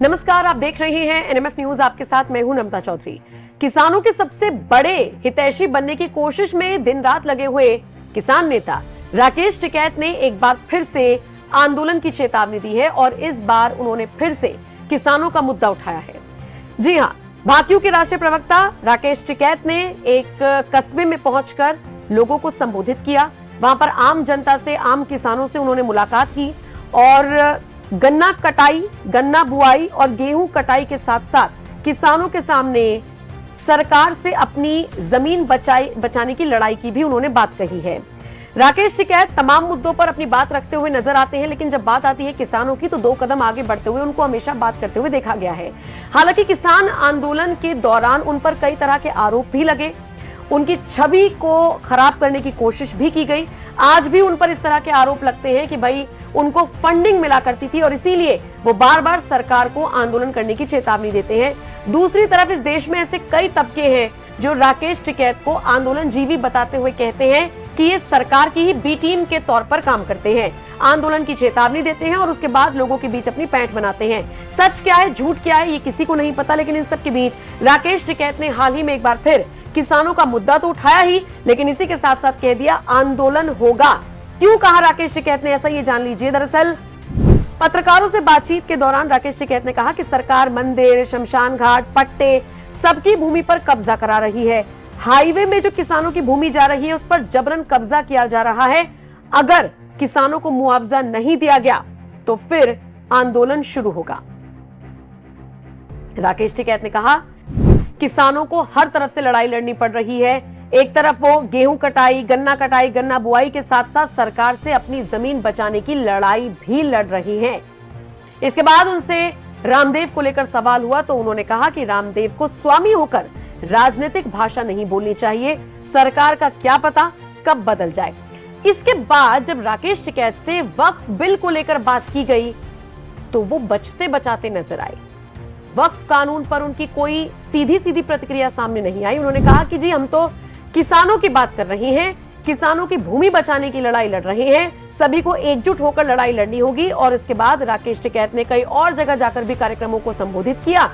नमस्कार, आप देख रहे हैं एनएमएफ न्यूज। आपके साथ मैं हूं नम्रता चौधरी। किसानों के सबसे बड़े हितैषी बनने की कोशिश में दिन रात लगे हुए किसान नेता राकेश टिकैत ने एक बार फिर से आंदोलन की चेतावनी दी है और इस बार उन्होंने फिर से किसानों का मुद्दा उठाया है। जी हां, भाकियू के राष्ट्रीय प्रवक्ता राकेश टिकैत ने एक कस्बे में पहुंचकर लोगों को संबोधित किया। वहां पर आम जनता से, आम किसानों से उन्होंने मुलाकात की और गन्ना कटाई, गन्ना बुआई और गेहूं कटाई के साथ साथ किसानों के सामने सरकार से अपनी जमीन बचाने की लड़ाई की भी उन्होंने बात कही है। राकेश टिकैत तमाम मुद्दों पर अपनी बात रखते हुए नजर आते हैं, लेकिन जब बात आती है किसानों की तो 2 कदम आगे बढ़ते हुए उनको हमेशा बात करते हुए देखा गया है। हालांकि किसान आंदोलन के दौरान उन पर कई तरह के आरोप भी लगे, उनकी छवि को खराब करने की कोशिश भी की गई। आज भी उन पर इस तरह के आरोप लगते हैं कि भाई उनको फंडिंग मिला करती थी और इसीलिए वो बार बार सरकार को आंदोलन करने की चेतावनी देते हैं। दूसरी तरफ इस देश में ऐसे कई तबके हैं जो राकेश टिकैत को आंदोलन जीवी बताते हुए कहते हैं कि ये सरकार की ही बी टीम के तौर पर काम करते हैं, आंदोलन की चेतावनी देते हैं और उसके बाद लोगों के बीच अपनी पैंठ बनाते हैं। सच क्या है, झूठ क्या है, ये किसी को नहीं पता, लेकिन इन सब के बीच राकेश टिकैत ने हाल ही में एक बार फिर किसानों का मुद्दा तो उठाया ही, लेकिन इसी के साथ साथ कह दिया आंदोलन होगा। क्यों कहा राकेश टिकैत ने ऐसा, ये जान लीजिए। दरअसल पत्रकारों से बातचीत के दौरान राकेश टिकैत ने कहा कि सरकार मंदिर, शमशान घाट, पट्टे सबकी भूमि पर कब्जा करा रही है। हाईवे में जो किसानों की भूमि जा रही है उस पर जबरन कब्जा किया जा रहा है। अगर किसानों को मुआवजा नहीं दिया गया तो फिर आंदोलन शुरू होगा। राकेश टिकैत ने कहा किसानों को हर तरफ से लड़ाई लड़नी पड़ रही है। एक तरफ वो गेहूं कटाई, गन्ना बुआई के साथ साथ सरकार से अपनी जमीन बचाने की लड़ाई भी लड़ रही हैं। इसके बाद उनसे रामदेव को लेकर सवाल हुआ तो उन्होंने कहा कि रामदेव को स्वामी होकर राजनीतिक भाषा नहीं बोलनी चाहिए, सरकार का क्या पता कब बदल जाए। इसके बाद जब राकेश टिकैत से वक्फ बिल को लेकर बात की गई तो वो बचते बचाते नजर आए। वक्फ कानून पर उनकी कोई सीधी प्रतिक्रिया सामने नहीं आई। उन्होंने कहा कि जी हम तो किसानों की बात कर रहे हैं, किसानों की भूमि बचाने की लड़ाई लड़ रहे हैं, सभी को एकजुट होकर लड़ाई लड़नी होगी। और इसके बाद राकेश टिकैत ने कई और जगह जाकर भी कार्यक्रमों को संबोधित किया।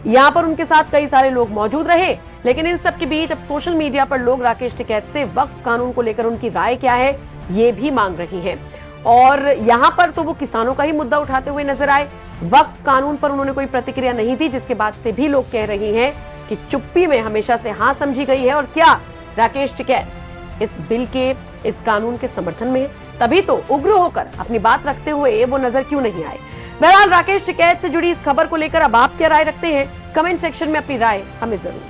यहाँ पर उनके साथ कई सारे लोग मौजूद रहे, लेकिन इन सब के बीच अब सोशल मीडिया पर लोग राकेश टिकैत से वक्फ कानून को लेकर उनकी राय क्या है ये भी मांग रही हैं। और यहाँ पर तो वो किसानों का ही मुद्दा उठाते हुए नजर आए। वक्फ कानून पर उन्होंने कोई प्रतिक्रिया नहीं दी, जिसके बाद से भी लोग कह रहे हैं कि चुप्पी में हमेशा से हाँ समझी गई है। और क्या राकेश टिकैत इस बिल के, इस कानून के समर्थन में, तभी तो उग्र होकर अपनी बात रखते हुए वो नजर क्यों नहीं आए। बहरहाल राकेश टिकैत से जुड़ी इस खबर को लेकर अब आप क्या राय रखते हैं, कमेंट सेक्शन में अपनी राय हमें जरूर